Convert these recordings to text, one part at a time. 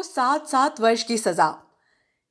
7-7 वर्ष की सजा।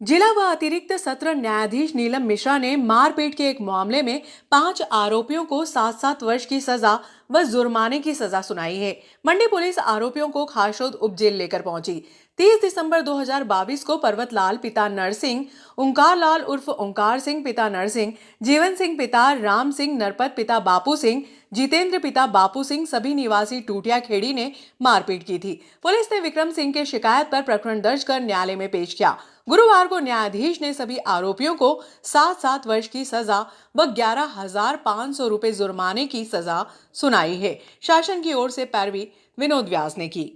जिला व अतिरिक्त सत्र न्यायाधीश नीलम मिश्रा ने मारपीट के एक मामले में 5 आरोपियों को 7-7 वर्ष की सजा व जुर्माने की सजा सुनाई है। मंडी पुलिस आरोपियों को खासोद उप जेल लेकर पहुंची। 30 दिसंबर 2022 को पर्वत लाल पिता नरसिंह, ओंकार लाल उर्फ ओंकार सिंह पिता नरसिंह, जीवन सिंह पिता राम सिंह, नरपत पिता बापू सिंह, जितेंद्र पिता बापू सिंह सभी निवासी टूटिया खेड़ी ने मारपीट की थी। पुलिस ने विक्रम सिंह के शिकायत पर प्रकरण दर्ज कर न्यायालय में पेश किया। गुरुवार को न्यायाधीश ने सभी आरोपियों को 7-7 वर्ष की सजा व 11,500 रुपए जुर्माने की सजा सुनाई है। शासन की ओर से पैरवी विनोद व्यास ने की।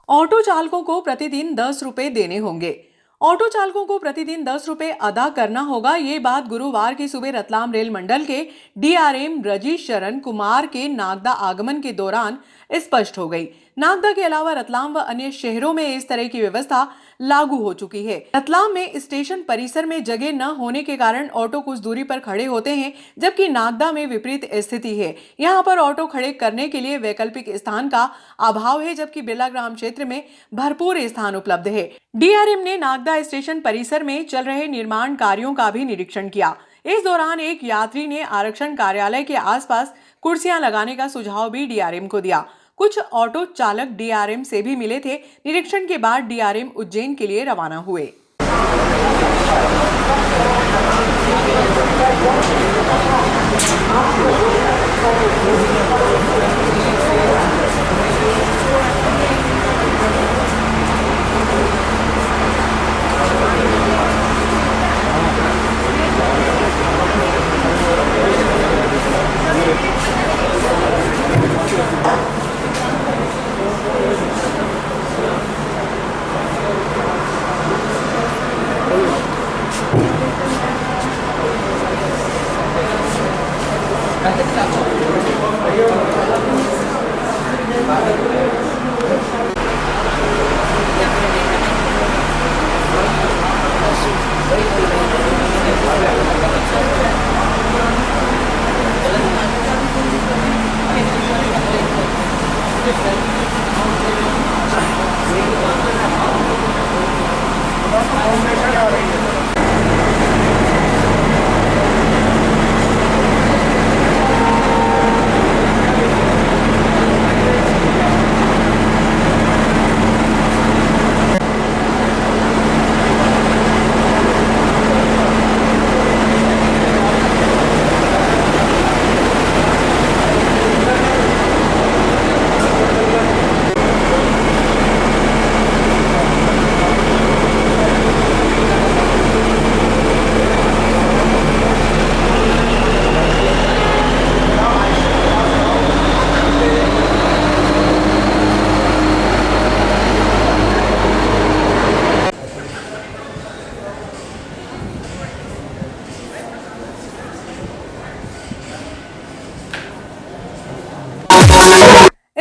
ऑटो चालकों को प्रतिदिन 10 रुपए देने होंगे। ऑटो चालकों को प्रतिदिन 10 रुपए अदा करना होगा। ये बात गुरुवार की सुबह रतलाम रेल मंडल के डीआरएम रजीश शरण कुमार के नागदा आगमन के दौरान स्पष्ट हो गई। नागदा के अलावा रतलाम व अन्य शहरों में इस तरह की व्यवस्था लागू हो चुकी है। रतलाम में स्टेशन परिसर में जगह न होने के कारण ऑटो कुछ दूरी पर खड़े होते हैं, जबकि नागदा में विपरीत स्थिति है। यहाँ पर ऑटो खड़े करने के लिए वैकल्पिक स्थान का अभाव है, जबकि बिरला ग्राम क्षेत्र में भरपूर स्थान उपलब्ध है। डीआरएम ने नागदा स्टेशन परिसर में चल रहे निर्माण कार्यों का भी निरीक्षण किया। इस दौरान एक यात्री ने आरक्षण कार्यालय के आसपास कुर्सियां लगाने का सुझाव भी डीआरएम को दिया। कुछ ऑटो चालक डीआरएम से भी मिले थे। निरीक्षण के बाद डीआरएम उज्जैन के लिए रवाना हुए।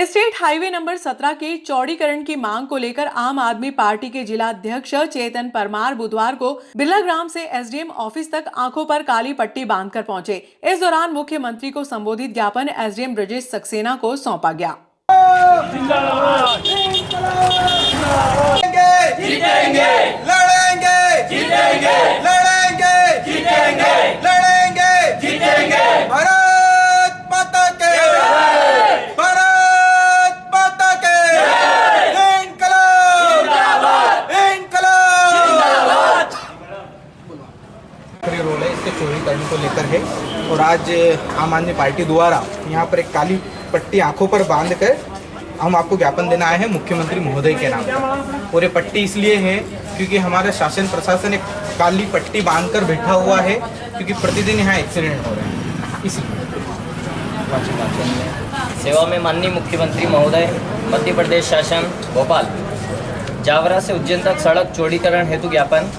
स्टेट हाईवे नंबर 17 के चौड़ीकरण की मांग को लेकर आम आदमी पार्टी के जिला अध्यक्ष चेतन परमार बुधवार को बिरला ग्राम से एसडीएम ऑफिस तक आंखों पर काली पट्टी बांधकर पहुंचे। इस दौरान मुख्यमंत्री को संबोधित ज्ञापन एसडीएम ब्रजेश सक्सेना को सौंपा गया। रोल है इसके चौड़ीकरण को लेकर है और आज आम आदमी पार्टी द्वारा यहाँ पर एक काली पट्टी आंखों पर बांधकर हम आपको ज्ञापन देना आए हैं मुख्यमंत्री महोदय के नाम पर। और ये पट्टी इसलिए है क्योंकि हमारा शासन प्रशासन एक काली पट्टी बांधकर बैठा हुआ है क्योंकि प्रतिदिन यहाँ एक्सीडेंट हो रहे हैं। इसलिए सेवा में माननीय मुख्यमंत्री महोदय मध्य प्रदेश शासन भोपाल। जावरा से उज्जैन तक सड़क चौड़ीकरण हेतु ज्ञापन।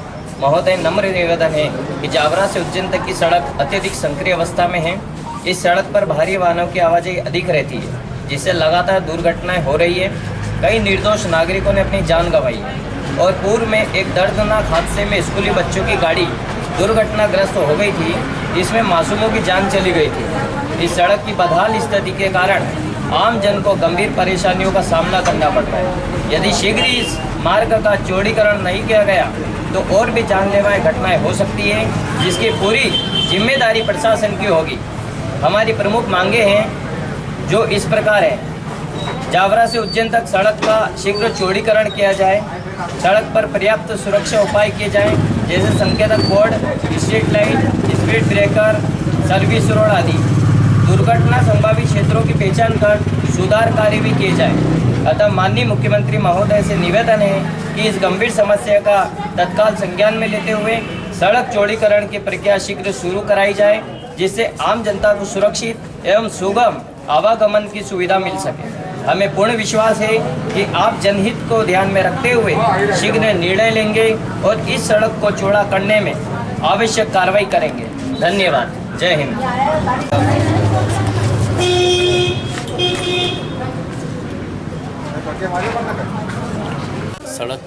महोदय, नम्र निवेदन है कि जावरा से उज्जैन तक की सड़क अत्यधिक संकीर्ण अवस्था में है। इस सड़क पर भारी वाहनों की आवाजाही अधिक रहती है, जिससे लगातार दुर्घटनाएं हो रही है। कई निर्दोष नागरिकों ने अपनी जान गंवाई है और पूर्व में एक दर्दनाक हादसे में स्कूली बच्चों की गाड़ी दुर्घटनाग्रस्त हो गई थी, जिसमें मासूमों की जान चली गई थी। इस सड़क की बदहाल स्थिति के कारण आम जन को गंभीर परेशानियों का सामना करना पड़ता है। यदि शीघ्र ही इस मार्ग का चौड़ीकरण नहीं किया गया तो और भी जानलेवा घटनाएं हो सकती है, जिसकी पूरी जिम्मेदारी प्रशासन की होगी। हमारी प्रमुख मांगे हैं जो इस प्रकार है। जावरा से उज्जैन तक सड़क का शीघ्र चौड़ीकरण किया जाए। सड़क पर पर्याप्त सुरक्षा उपाय किए जाएं, जैसे संकेतक board, street light, speed breaker, service road आदि। दुर्घटना संभावित क्षेत्रों की पहचान कर सुधार कार्य भी किए जाए। अतः माननीय मुख्यमंत्री महोदय से निवेदन है कि इस गंभीर समस्या का तत्काल संज्ञान में लेते हुए सड़क चौड़ीकरण की प्रक्रिया शीघ्र शुरू कराई जाए, जिससे आम जनता को सुरक्षित एवं सुगम आवागमन की सुविधा मिल सके। हमें पूर्ण विश्वास है कि आप जनहित को ध्यान में रखते हुए शीघ्र निर्णय लेंगे और इस सड़क को चौड़ा करने में आवश्यक कार्रवाई करेंगे। धन्यवाद। जय हिंद। सड़क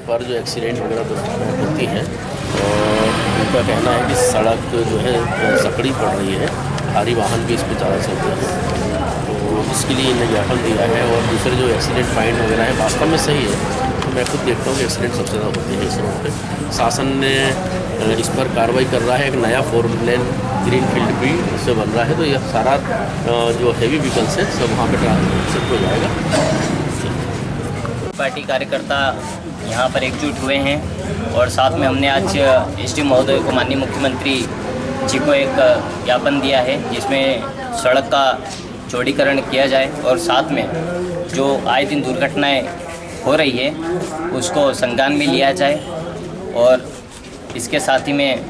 पर जो एक्सीडेंट वगैरह दुर्घटनाएँ होती हैं और उनका कहना है कि सड़क जो है सकड़ी पड़ रही है, भारी वाहन भी इस पर ज़्यादा चलते हैं, तो इसके लिए इन्हें ज्ञापन दिया है। और दूसरे जो एक्सीडेंट फाइन वगैरह है वास्तव में सही है, तो मैं खुद देखता हूँ कि एक्सीडेंट सबसे ज़्यादा होते हैं इस रोड पर। शासन ने इस पर कार्रवाई कर रहा है। एक नया 4 लेन ग्रीन फील्ड भी इससे बन रहा है, तो यह सारा जो हैवी व्हीकल्स है सब वहाँ पर ट्रांसपोर्ट हो जाएगा। पार्टी कार्यकर्ता यहाँ पर एकजुट हुए हैं और साथ में हमने आज एसडी महोदय को, माननीय मुख्यमंत्री जी को एक ज्ञापन दिया है, जिसमें सड़क का चौड़ीकरण किया जाए और साथ में जो आए दिन दुर्घटनाएं हो रही है उसको संज्ञान में लिया जाए। और इसके साथ ही में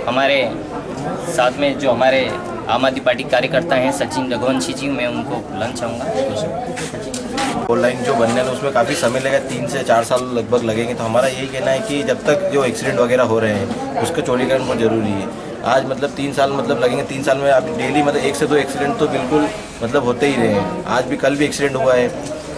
हमारे साथ में जो हमारे आम आदमी पार्टी कार्यकर्ता हैं सचिन रघुवंशी जी, मैं उनको बुलाना चाहूँगा। 4 लाइन जो बनने में उसमें काफ़ी समय लगेगा, 3 से 4 साल लगभग लगेंगे। तो हमारा यही कहना है कि जब तक जो एक्सीडेंट वगैरह हो रहे हैं उसके चौड़ीकरण बहुत ज़रूरी है। आज मतलब 3 साल मतलब लगेंगे, 3 साल में आप डेली मतलब 1 से 2 एक्सीडेंट तो बिल्कुल मतलब होते ही रहे हैं। आज भी, कल भी एक्सीडेंट हुआ है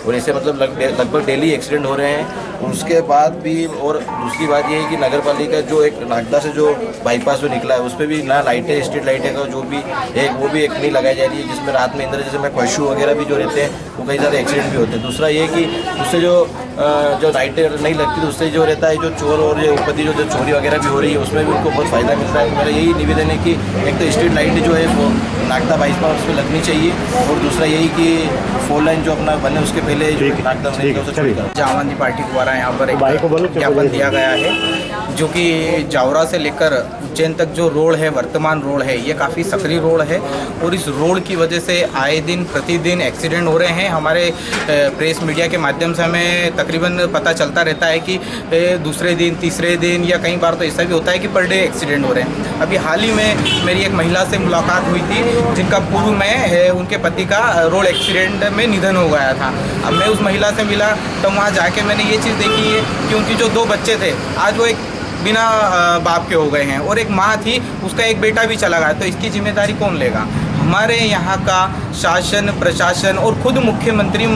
और ऐसे मतलब लगभग डेली एक्सीडेंट हो रहे हैं। उसके बाद भी और दूसरी बात ये है कि नगर पालिका जो एक नागदा से जो बाईपास जो निकला है उस पर भी ना लाइटें, स्ट्रीट लाइटें का जो भी एक वो भी एक नहीं लगाई जा रही है, जिसमें रात में इंदर जैसे में पशु वगैरह भी जो रहते हैं वो कई सारे एक्सीडेंट भी होते हैं। दूसरा ये कि उससे जो लाइटें नहीं लगती तो उससे जो रहता है जो चोर और जो उपदी जो चोरी वगैरह भी हो रही है उसमें भी उनको बहुत फ़ायदा मिलता है। तो मेरा यही निवेदन है कि एक तो स्ट्रीट लाइट जो है वो नागदा बाईपास उस पर लगनी चाहिए और दूसरा यही कि 4 लाइन जो अपना बने उसके पहले जो नागदा आम आदमी पार्टी द्वारा यहाँ पर एक ज्ञापन दिया गया है, जो कि जावरा से लेकर उज्जैन तक जो रोड है, वर्तमान रोड है, ये काफ़ी सकरी रोड है और इस रोड की वजह से आए दिन प्रतिदिन एक्सीडेंट हो रहे हैं। हमारे प्रेस मीडिया के माध्यम से हमें तकरीबन पता चलता रहता है कि दूसरे दिन, तीसरे दिन या कई बार तो ऐसा भी होता है कि पर डे एक्सीडेंट हो रहे हैं। अभी हाल ही में मेरी एक महिला से मुलाकात हुई थी जिनका पूर्व में उनके पति का रोड एक्सीडेंट में निधन हो गया था। अब मैं उस महिला से मिला तो वहाँ जाके मैंने ये चीज़ देखी है कि उनकी जो 2 बच्चे थे आज वो एक बिना बाप के हो गए हैं और एक माँ थी, उसका एक बेटा भी चला गया। तो इसकी जिम्मेदारी कौन लेगा? हमारे यहाँ का शासन, प्रशासन और खुद मुख्यमंत्री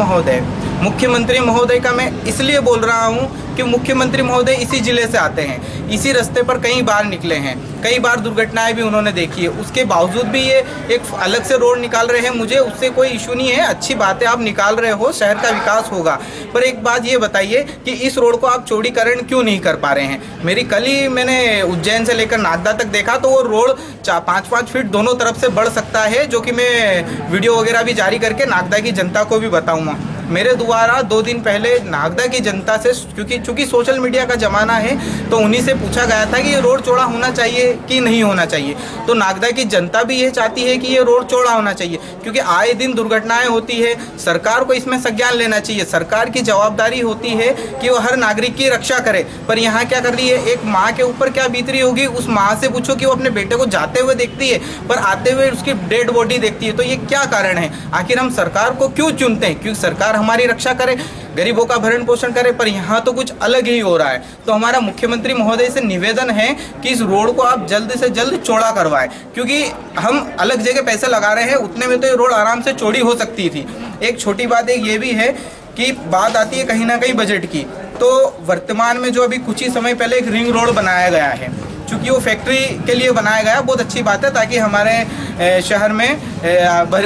महोदय का मैं इसलिए बोल रहा हूँ कि मुख्यमंत्री महोदय इसी ज़िले से आते हैं, इसी रास्ते पर कई बार निकले हैं, कई बार दुर्घटनाएं भी उन्होंने देखी है। उसके बावजूद भी ये एक अलग से रोड निकाल रहे हैं। मुझे उससे कोई इशू नहीं है, अच्छी बात है, आप निकाल रहे हो, शहर का विकास होगा। पर एक बात ये बताइए कि इस रोड को आप चौड़ीकरण क्यों नहीं कर पा रहे हैं? मेरी कल ही मैंने उज्जैन से लेकर नागदा तक देखा तो वो रोड 5-5 फीट दोनों तरफ से बढ़ सकता है, जो कि मैं वीडियो वगैरह भी जारी करके नागदा की जनता को भी बताऊँगा। मेरे द्वारा 2 दिन पहले नागदा की जनता से, क्योंकि सोशल मीडिया का ज़माना है, तो उन्हीं से पूछा गया था कि ये रोड चौड़ा होना चाहिए कि नहीं होना चाहिए। तो नागदा की जनता भी ये चाहती है कि ये रोड चौड़ा होना चाहिए, क्योंकि आए दिन दुर्घटनाएं होती है। सरकार को इसमें संज्ञान लेना चाहिए। सरकार की जवाबदारी होती है कि वो हर नागरिक की रक्षा करे। पर यहाँ क्या कर रही है, एक माँ के ऊपर क्या बीत रही होगी, उस माँ से पूछो कि वो अपने बेटे को जाते हुए देखती है पर आते हुए उसकी डेड बॉडी देखती है। तो ये क्या कारण है? आखिर हम सरकार को क्यों चुनते हैं? क्योंकि सरकार हमारी रक्षा करे, गरीबों का भरण पोषण करे, पर यहाँ तो कुछ अलग ही हो रहा है। तो हमारा मुख्यमंत्री महोदय से निवेदन है कि इस रोड को आप जल्द से जल्द चौड़ा करवाएं, क्योंकि हम अलग जगह पैसे लगा रहे हैं, उतने में तो ये रोड आराम से चौड़ी हो सकती थी। एक छोटी बात एक ये भी है कि बात आती है कहीं ना कहीं बजट की, तो वर्तमान में जो अभी कुछ ही समय पहले एक रिंग रोड बनाया गया है, चूँकि वो फैक्ट्री के लिए बनाया गया, बहुत अच्छी बात है, ताकि हमारे शहर में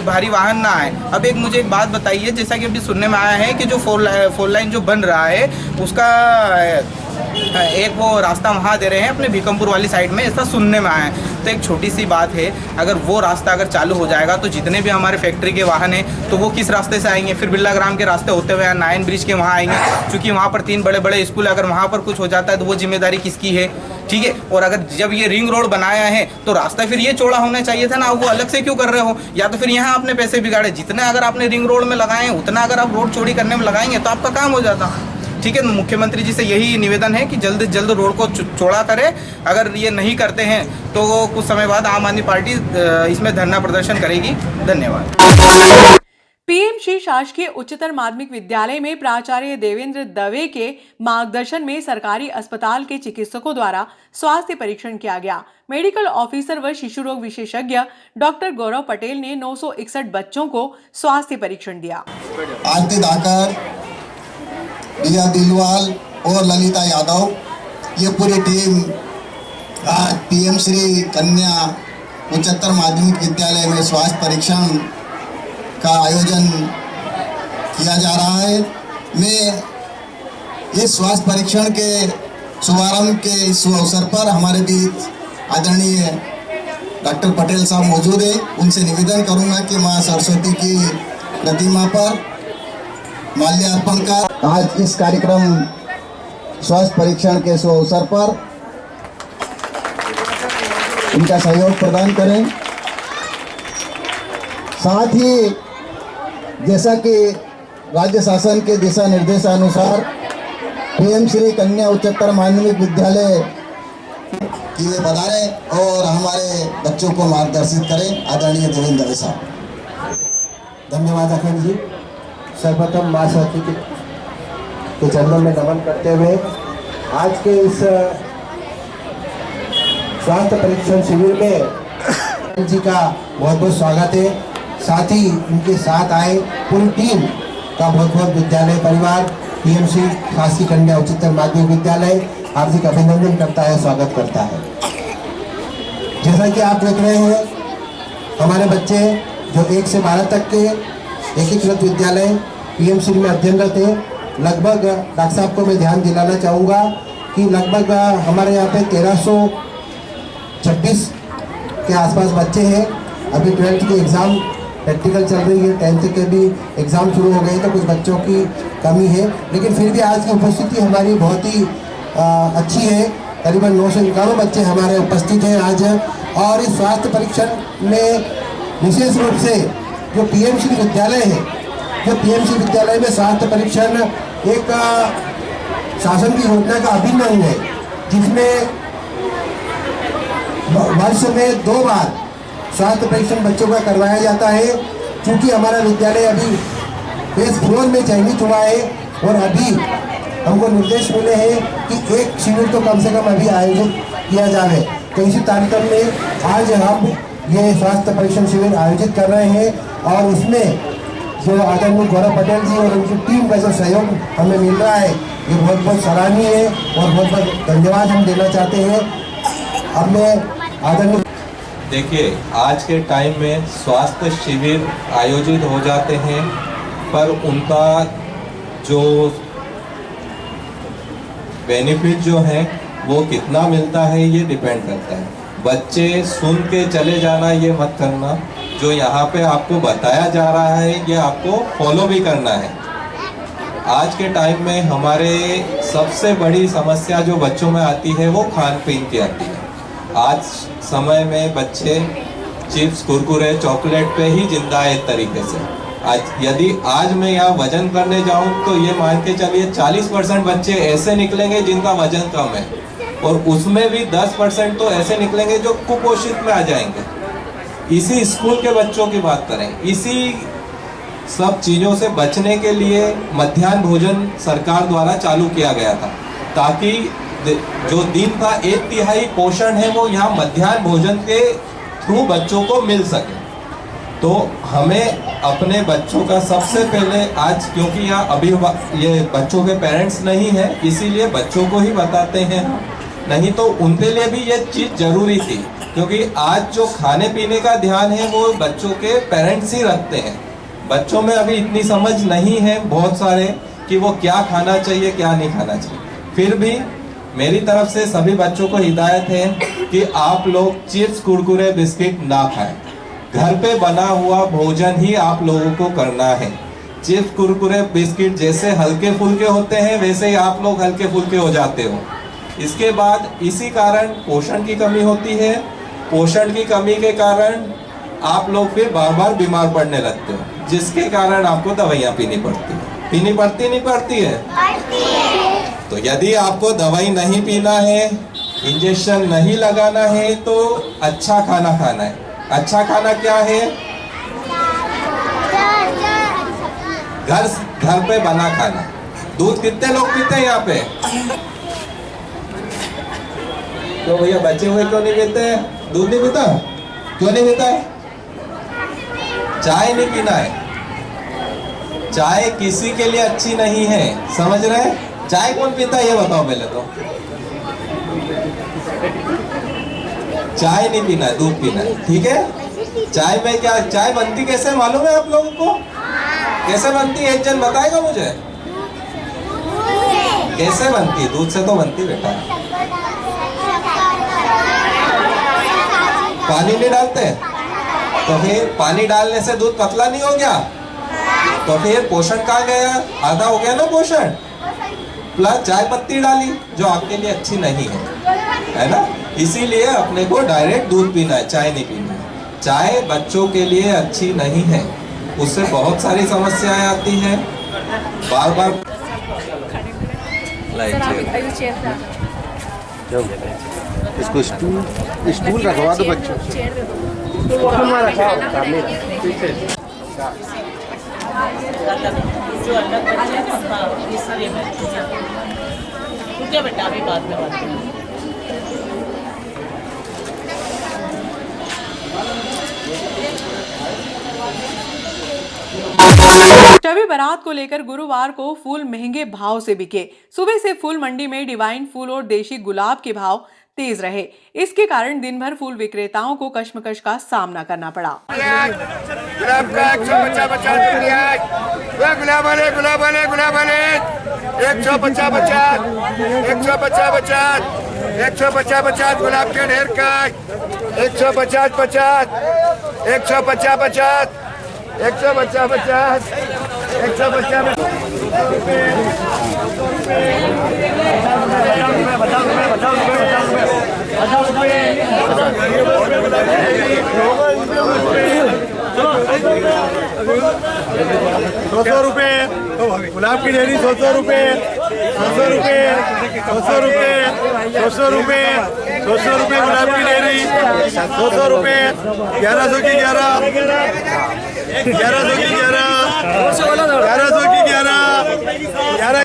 भारी वाहन ना आए। अब मुझे एक बात बताइए, जैसा कि अभी सुनने में आया है कि जो फोर लाइन जो बन रहा है उसका एक वो रास्ता वहाँ दे रहे हैं अपने भीकमपुर वाली साइड में, ऐसा सुनने में आया है। तो एक छोटी सी बात है, अगर वो रास्ता अगर चालू हो जाएगा तो जितने भी हमारे फैक्ट्री के वाहन हैं तो वो किस रास्ते से आएंगे, फिर बिरला ग्राम के रास्ते होते हुए नायन ब्रिज के वहाँ आएंगे, क्योंकि वहाँ पर 3 बड़े बड़े स्कूल, अगर वहाँ पर कुछ हो जाता है तो वो जिम्मेदारी किसकी है, ठीक है। और अगर जब ये रिंग रोड बनाया है तो रास्ता फिर ये चौड़ा होना चाहिए था ना, वो अलग से क्यों कर रहे हो, या तो फिर यहाँ आपने पैसे बिगाड़े, जितने अगर आपने रिंग रोड में लगाए हैं उतना अगर आप रोड चौड़ी करने में लगाएंगे तो आपका काम हो जाता, ठीक है। मुख्यमंत्री जी से यही निवेदन है कि जल्द से जल्द रोड को चौड़ा करें। अगर ये नहीं करते हैं तो कुछ समय बाद आम आदमी पार्टी इसमें धरना प्रदर्शन करेगी। धन्यवाद। पीएमसी शासकीय उच्चतर माध्यमिक विद्यालय में प्राचार्य देवेंद्र दवे के मार्गदर्शन में सरकारी अस्पताल के चिकित्सकों द्वारा स्वास्थ्य परीक्षण किया गया। मेडिकल ऑफिसर व शिशु रोग विशेषज्ञ डॉक्टर गौरव पटेल ने 961 बच्चों को स्वास्थ्य परीक्षण दिया। आरती धाकर, दिया दिलवाल और ललिता यादव, ये पूरी टीम आज पीएम श्री कन्या उच्चतर माध्यमिक विद्यालय में स्वास्थ्य परीक्षण का आयोजन किया जा रहा है। मैं इस स्वास्थ्य परीक्षण के शुभारंभ के इस अवसर पर हमारे बीच आदरणीय डॉक्टर पटेल साहब मौजूद हैं, उनसे निवेदन करूंगा कि मां सरस्वती की प्रतिमा पर माल्यार्पण कर आज इस कार्यक्रम स्वास्थ्य परीक्षण के शुभ अवसर पर इनका सहयोग प्रदान करें। साथ ही जैसा कि राज्य शासन के दिशा निर्देशानुसार पीएम श्री कन्या उच्चतर माध्यमिक विद्यालय की वे पधारें और हमारे बच्चों को मार्गदर्शित करें। आदरणीय देवेंद्र दवे साहब। धन्यवाद अखिल जी। सर्वप्रथम मां सरस्वती के चरणों में नमन करते हुए आज के इस स्वास्थ्य परीक्षण शिविर में जी का बहुत बहुत स्वागत है। साथ ही इनके साथ आए पूरी टीम का बहुत बहुत विद्यालय परिवार पीएमसी शासकीय कन्या उच्चतर माध्यमिक विद्यालय हार्दिक अभिनंदन करता है, स्वागत करता है। जैसा कि आप देख रहे हैं, हमारे बच्चे जो 1 से 12 तक के एकीकृत विद्यालय पीएमसी में अध्ययनरत है, लगभग डॉक्टर साहब को मैं ध्यान दिलाना चाहूँगा कि लगभग हमारे यहाँ पे 1326 के आसपास बच्चे हैं। अभी 12th की एग्ज़ाम प्रैक्टिकल चल रही है, 10th के भी एग्ज़ाम शुरू हो गए, तो कुछ बच्चों की कमी है, लेकिन फिर भी आज की उपस्थिति हमारी बहुत ही अच्छी है। करीबन 991 बच्चे हमारे उपस्थित हैं आज। और इस स्वास्थ्य परीक्षण में विशेष रूप से जो पीएमसी विद्यालय है, जो पीएमसी विद्यालय में स्वास्थ्य परीक्षण एक शासन की योजना का अभिन्न अंग है, जिसमें वर्ष में 2 बार स्वास्थ्य परीक्षण बच्चों का करवाया जाता है। क्योंकि हमारा विद्यालय अभी फेज 4 में चयनित हुआ है और अभी हमको निर्देश मिले हैं कि एक शिविर तो कम से कम अभी आयोजित किया जाए। तो इसी तारतम्य में आज हम ये स्वास्थ्य परीक्षण शिविर आयोजित कर रहे हैं और इसमें जो आदरणीय गौरव पटेल जी और उनकी टीम का जो सहयोग हमें मिल रहा है, ये बहुत बहुत सराहनीय है और बहुत बहुत धन्यवाद हम देना चाहते हैं। अब मैं आदरणीय देखिए, आज के टाइम में स्वास्थ्य शिविर आयोजित हो जाते हैं, पर उनका जो बेनिफिट जो है वो कितना मिलता है ये डिपेंड करता है। बच्चे सुन के चले जाना ये मत करना, जो यहाँ पे आपको बताया जा रहा है ये आपको फॉलो भी करना है। आज के टाइम में हमारे सबसे बड़ी समस्या जो बच्चों में आती है वो खान पीन की आती है। आज समय में बच्चे चिप्स, कुरकुरे, चॉकलेट पे ही जिंदा है एक तरीके से। आज मैं यहाँ वजन करने जाऊँ तो ये मान के चलिए 40% बच्चे ऐसे निकलेंगे जिनका वजन कम है, और उसमें भी 10% तो ऐसे निकलेंगे जो कुपोषित में आ जाएंगे। इसी स्कूल के बच्चों की बात करें, इसी सब चीज़ों से बचने के लिए मध्याह्न भोजन सरकार द्वारा चालू किया गया था, ताकि जो दिन का 1/3 पोषण है वो यहाँ मध्याह्न भोजन के थ्रू बच्चों को मिल सके। तो हमें अपने बच्चों का सबसे पहले आज, क्योंकि यहाँ अभी ये बच्चों के पेरेंट्स नहीं हैं, इसीलिए बच्चों को ही बताते हैं, नहीं तो उनके लिए भी ये चीज़ जरूरी थी, क्योंकि आज जो खाने पीने का ध्यान है वो बच्चों के पेरेंट्स ही रखते हैं। बच्चों में अभी इतनी समझ नहीं है बहुत सारे कि वो क्या खाना चाहिए क्या नहीं खाना चाहिए। फिर भी मेरी तरफ से सभी बच्चों को हिदायत है कि आप लोग चिप्स कुरकुरे बिस्किट ना खाएं। घर पे बना हुआ भोजन ही आप लोगों को करना है। चिप्स कुरकुरे बिस्किट जैसे हल्के फुल्के होते हैं वैसे ही आप लोग हल्के फुल्के हो जाते हो। इसके बाद इसी कारण पोषण की कमी होती है। पोषण की कमी के कारण आप लोग फिर बार बार बीमार पड़ने लगते हो, जिसके कारण आपको दवाइयाँ पीनी पड़ती नहीं पड़ती है। तो यदि आपको दवाई नहीं पीना है, इंजेक्शन नहीं लगाना है, तो अच्छा खाना खाना है। अच्छा खाना क्या है? घर पे बना खाना। दूध कितने लोग पीते हैं यहाँ पे? तो भैया बचे हुए क्यों नहीं पीते हैं? दूध नहीं पीता? क्यों नहीं पीता है? चाय नहीं पीना है। चाय किसी के लिए अच्छी नहीं है, समझ रहे हैं? चाय कौन पीता है ये बताओ पहले तो। चाय नहीं पीना है, दूध पीना है, ठीक है? चाय में क्या, चाय बनती कैसे मालूम है आप लोगों को? कैसे बनती है एक जन बताएगा मुझे? कैसे बनती? दूध से तो बनती बेटा। पानी नहीं डालते? तो फिर पानी डालने से दूध पतला नहीं हो गया? तो फिर पोषण कहाँ गया? आधा हो गया ना पोषण। प्लस चाय पत्ती डाली जो आपके लिए अच्छी नहीं है ना? इसीलिए अपने को डायरेक्ट दूध पीना है, चाय नहीं पीनी है। चाय बच्चों के लिए अच्छी नहीं है, उससे बहुत सारी समस्याएं आती हैं। बार बार इसको स्टूल रखवा दो बच्चों से। बेटा अभी बाद में बात करेंगे। शबे बारात को लेकर गुरुवार को फूल महंगे भाव से बिके। सुबह से फूल मंडी में डिवाइन फूल और देशी गुलाब के भाव तेज रहे। इसके कारण दिन भर फूल विक्रेताओं को कश्मकश का सामना करना पड़ा। गुलाब का 150 गुलाब वाले 150 गुलाब के ढेर का 150 200 रुपए गुलाब की ढेरी 200 रुपए 200 रुपए 200 रुपए 200 रुपए 200 रुपए गुलाब की ढेरी 200 रुपए 1100 की 11 1100 की 11 1100 की 11 11